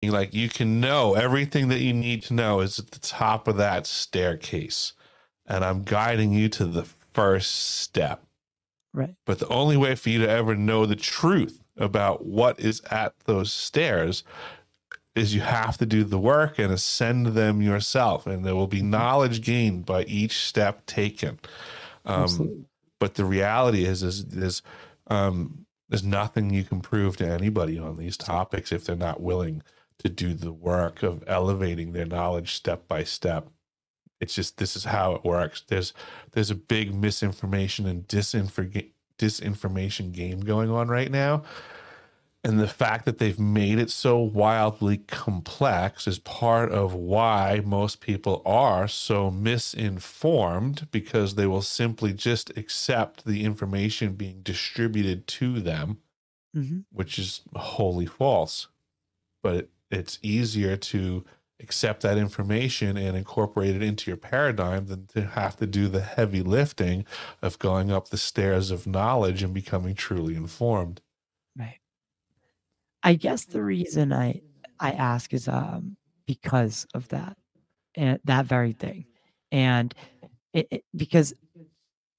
Like, you can know everything that you need to know is at the top of that staircase. And I'm guiding you to the first step. Right. But the only way for you to ever know the truth about what is at those stairs is you have to do the work and ascend them yourself. And there will be knowledge gained by each step taken. Absolutely. But the reality is there's nothing you can prove to anybody on these topics if they're not willing to do the work of elevating their knowledge step by step. It's just, this is how it works. There's a big misinformation and disinformation game going on right now. And the fact that they've made it so wildly complex is part of why most people are so misinformed, because they will simply just accept the information being distributed to them, which is wholly false. But it's easier to accept that information and incorporate it into your paradigm than to have to do the heavy lifting of going up the stairs of knowledge and becoming truly informed. Right. I guess the reason I ask is because of that, and that very thing. And because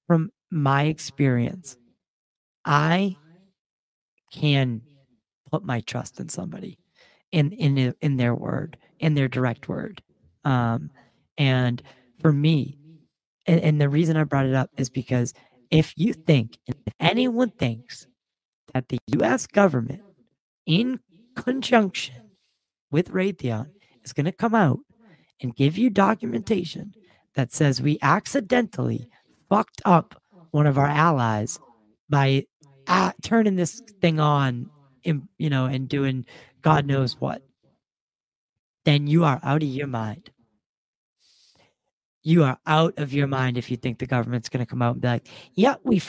from my experience, I can put my trust in somebody, in their word, in their direct word. And for me, and the reason I brought it up is because if anyone thinks that the U.S. government, in conjunction with Raytheon, is going to come out and give you documentation that says we accidentally fucked up one of our allies by turning this thing on, and doing God knows what, then you are out of your mind. You are out of your mind if you think the government's going to come out and be like, yeah, we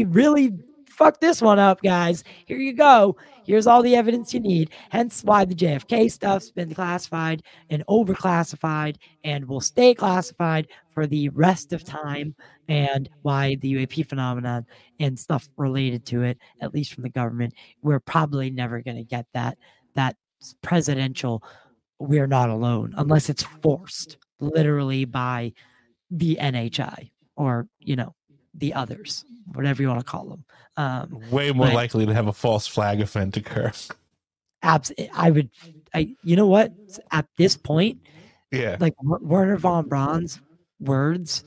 really fucked this one up, guys. Here you go. Here's all the evidence you need. Hence why the JFK stuff's been classified and overclassified and will stay classified for the rest of time, and why the UAP phenomenon and stuff related to it, at least from the government, we're probably never going to get that presidential "we're not alone" unless it's forced literally by the NHI or, the others, whatever you want to call them. Way more likely to have a false flag event occur. You know what? At this point, yeah, like Werner von Braun's words,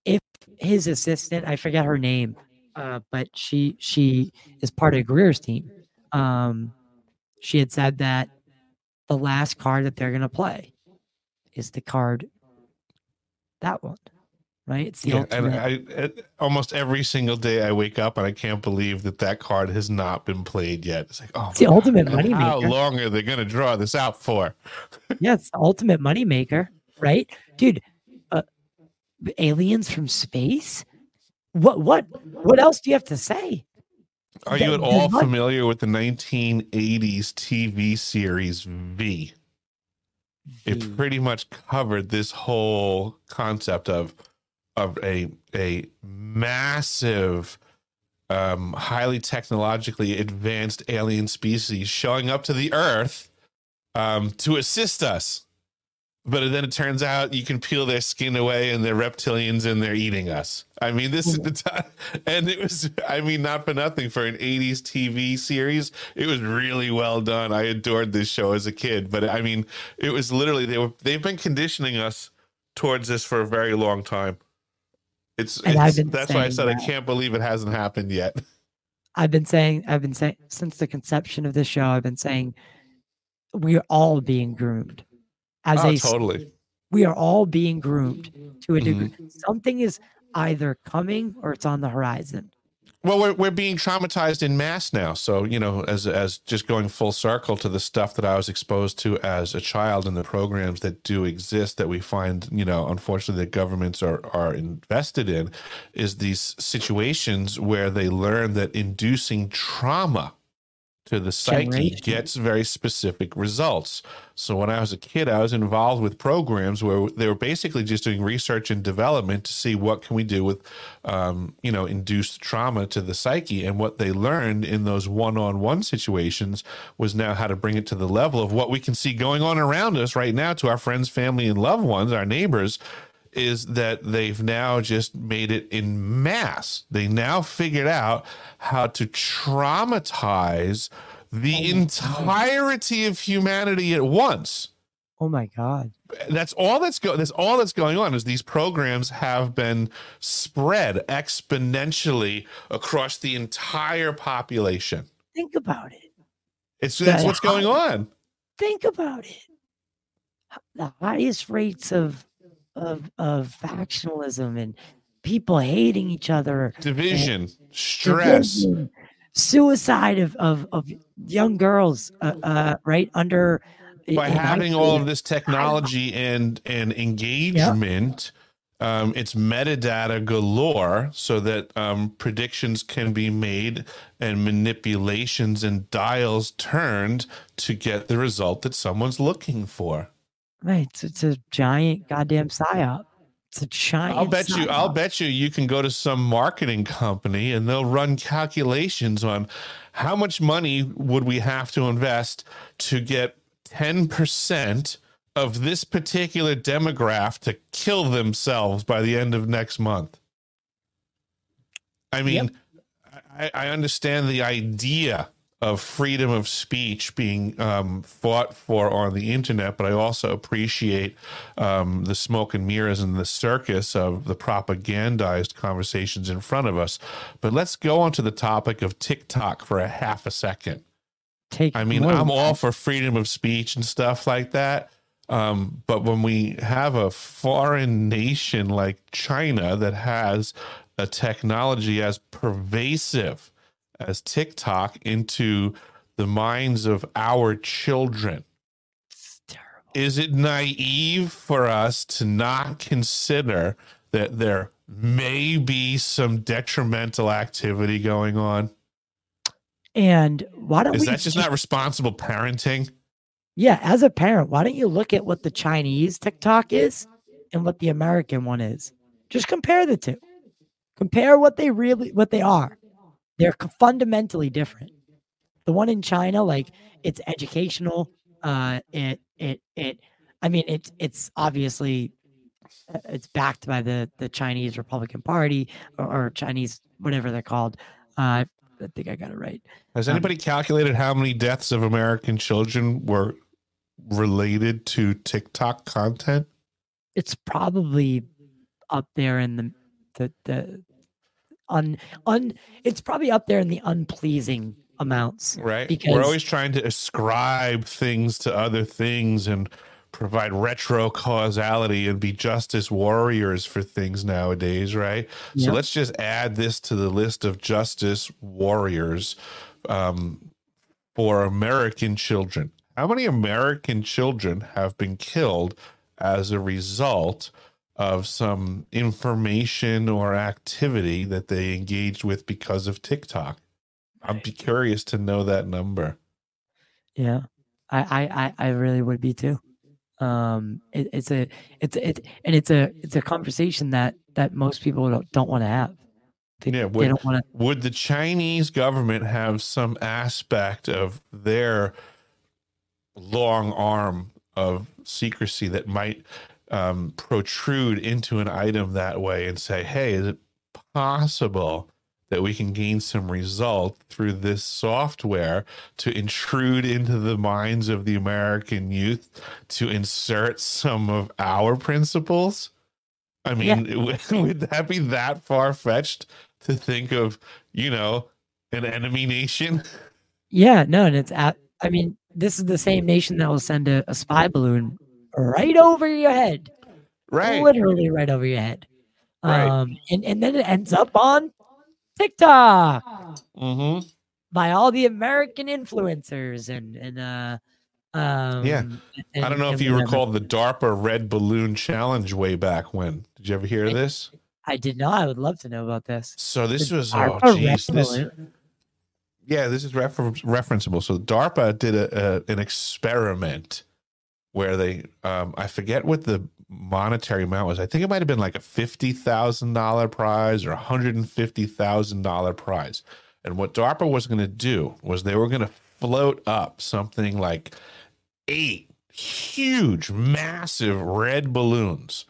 if his assistant, I forget her name, but she is part of Greer's team. She had said that the last card that they're going to play is the card, that one, right? It's the ultimate. And almost every single day I wake up and I can't believe that card has not been played yet. It's like, oh, it's the ultimate moneymaker. How long are they going to draw this out for? Yeah, it's the ultimate moneymaker, right? Dude, aliens from space? What else do you have to say? Are you at all familiar with the 1980s TV series V? It pretty much covered this whole concept of a massive, highly technologically advanced alien species showing up to the Earth to assist us. But then it turns out you can peel their skin away and they're reptilians and they're eating us. I mean, this is the time. And it was, not for nothing, for an 80s TV series, it was really well done. I adored this show as a kid. But it was literally, they've been conditioning us towards this for a very long time. That's why I said I can't believe it hasn't happened yet. I've been saying since the conception of this show, I've been saying we're all being groomed. Totally. We are all being groomed to a degree. Something is either coming or it's on the horizon. Well, we're being traumatized in mass now. So, as just going full circle to the stuff that I was exposed to as a child and the programs that do exist that we find, unfortunately, that governments are invested in, is these situations where they learn that inducing trauma to the psyche Generation. gets very specific results. So when I was a kid, I was involved with programs where they were basically just doing research and development to see what can we do with, induced trauma to the psyche. And what they learned in those one-on-one situations was now how to bring it to the level of what we can see going on around us right now to our friends, family, and loved ones, our neighbors, is that they've now just made it in mass. They now figured out how to traumatize the entirety of humanity at once. Oh my God. That's all that's going on is these programs have been spread exponentially across the entire population. Think about it. That's what's going on. Think about it. The highest rates of factionalism and people hating each other, division, stress, suicide of young girls, right under by having all of this technology and engagement. It's metadata galore, so that predictions can be made and manipulations and dials turned to get the result that someone's looking for. Right, it's a giant goddamn psyop. It's a giant. I'll bet you can go to some marketing company and they'll run calculations on how much money would we have to invest to get 10% of this particular demographic to kill themselves by the end of next month. I mean, I understand the idea of freedom of speech being fought for on the internet, but I also appreciate the smoke and mirrors and the circus of the propagandized conversations in front of us. But let's go on to the topic of TikTok for a half a second. I'm all for freedom of speech and stuff like that. But when we have a foreign nation like China that has a technology as pervasive as TikTok into the minds of our children, it's terrible. Is it naive for us to not consider that there may be some detrimental activity going on? And why don't is that just not responsible parenting? Yeah, as a parent, why don't you look at what the Chinese TikTok is and what the American one is? Just compare the two. Compare what they are. They're fundamentally different. The one in China, like, it's educational. It's obviously it's backed by the Chinese Republican Party or Chinese, whatever they're called. I think I got it right. Has anybody calculated how many deaths of American children were related to TikTok content? It's probably up there in it's probably up there in the unpleasing amounts. Right. Because we're always trying to ascribe things to other things and provide retro causality and be justice warriors for things nowadays, right? Yeah. So let's just add this to the list of justice warriors for American children. How many American children have been killed as a result of some information or activity that they engaged with because of TikTok? I'd be curious to know that number. Yeah, I really would be too. It's a conversation that most people don't want to have. They don't want to. Would the Chinese government have some aspect of their long arm of secrecy that might protrude into an item that way and say, hey, is it possible that we can gain some result through this software to intrude into the minds of the American youth to insert some of our principles? I mean, would that be that far-fetched to think of, an enemy nation? Yeah, no, and this is the same nation that will send a spy balloon right over your head. Right. Literally right over your head. Right. And then it ends up on TikTok by all the American influencers I don't know if you recall the DARPA Red Balloon Challenge way back when. Did you ever hear this? I did not. I would love to know about this. So this was Yeah, this is referenceable. So DARPA did an experiment where they, I forget what the monetary amount was. I think it might have been like a $50,000 prize or $150,000 prize. And what DARPA was going to do was they were going to float up something like 8 huge, massive red balloons.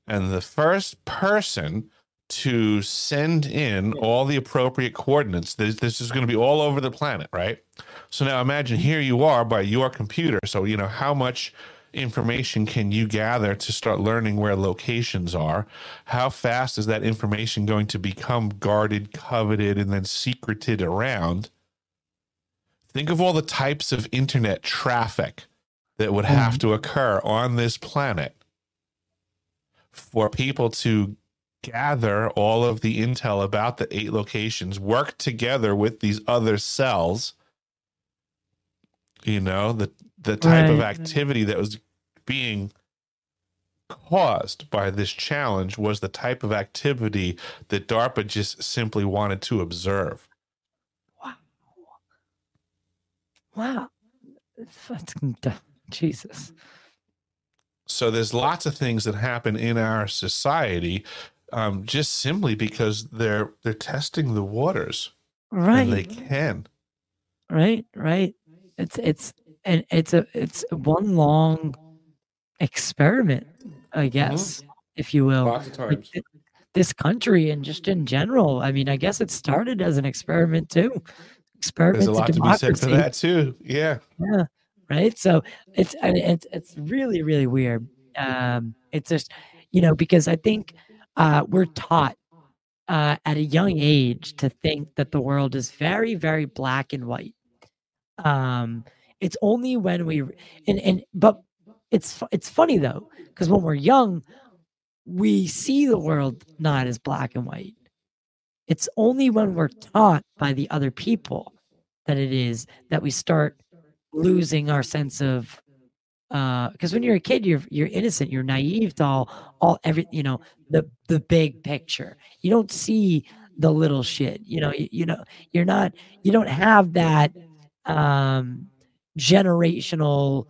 And the first person to send in all the appropriate coordinates, this is going to be all over the planet, right? So now imagine here you are by your computer. So, you know, how much information can you gather to start learning where locations are? How fast is that information going to become guarded, coveted, and then secreted around? Think of all the types of internet traffic that would have to occur on this planet for people to gather all of the intel about the 8 locations, work together with these other cells. You know, the type of activity that was being caused by this challenge was the type of activity that DARPA just simply wanted to observe. Wow. Jesus. So there's lots of things that happen in our society, just simply because they're testing the waters, right? And they can, right. It's one long experiment, I guess, if you will. Lots of times. Like, this country and just in general. I mean, I guess it started as an experiment too. There's a lot to be said for that too. Yeah. Right. So it's really, really weird. It's just, you know, because I think we're taught at a young age to think that the world is very, very black and white. It's only when but it's funny though, because when we're young, we see the world not as black and white. It's only when we're taught by the other people that it is that we start losing our sense of, because when you're a kid, you're innocent, you're naive to all every, you know, the big picture. You don't see the little shit. You know, you don't have that generational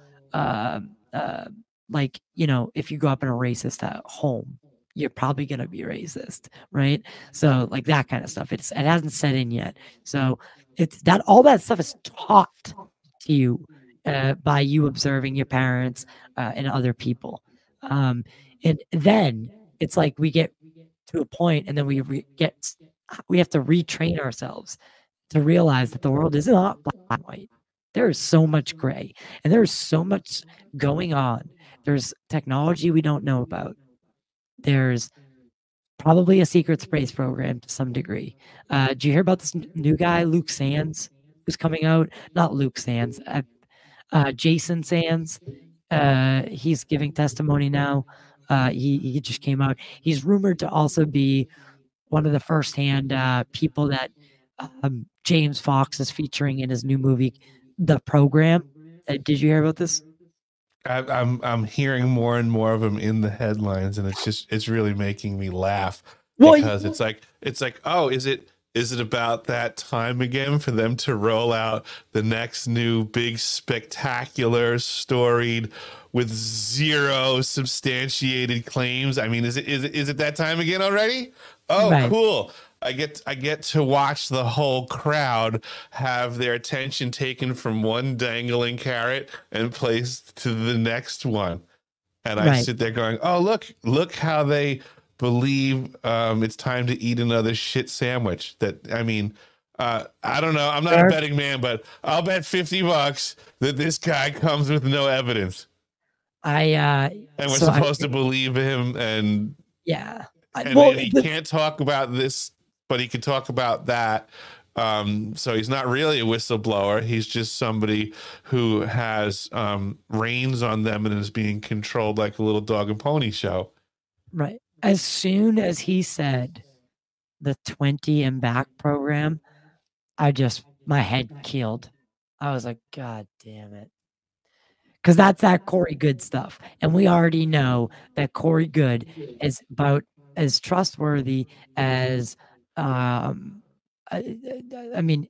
like, you know, if you grow up in a racist home, you're probably gonna be racist, right? So like that kind of stuff. It hasn't set in yet. So it's that all that stuff is taught to you by you observing your parents and other people. And then it's like we get to a point, and then we have to retrain ourselves to realize that the world is not black and white. There is so much gray, and there's so much going on. There's technology we don't know about. There's probably a secret space program to some degree. Do you hear about this new guy, Luke Sands, who's coming out? Not Luke Sands, Jason Sands. He's giving testimony now. He just came out. He's rumored to also be one of the firsthand people that James Fox is featuring in his new movie, The Program. Did you hear about this? I'm hearing more and more of them in the headlines, and it's really making me laugh because it's like, oh, is it about that time again for them to roll out the next new big spectacular storied with zero substantiated claims? I mean, is it that time again already? Oh, right. Cool. I get to watch the whole crowd have their attention taken from one dangling carrot and placed to the next one. And I sit there going, oh, look how they believe it's time to eat another shit sandwich. I don't know. I'm not a betting man, but I'll bet $50 that this guy comes with no evidence. And we're supposed to believe him. And yeah. And he can't talk about this, but he can talk about that. So he's not really a whistleblower. He's just somebody who has reins on them and is being controlled like a little dog and pony show. Right. As soon as he said the 20 and back program, my head keeled. I was like, God damn it. Because that's that Corey Good stuff. And we already know that Corey Good is about as trustworthy as, I mean,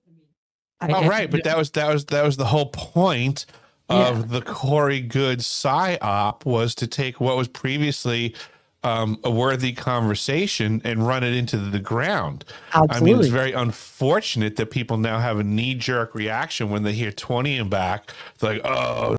Oh, right, but that was the whole point of the Corey Good psyop, was to take what was previously a worthy conversation and run it into the ground. Absolutely. I mean, it's very unfortunate that people now have a knee-jerk reaction when they hear 20 and back. It's like, oh,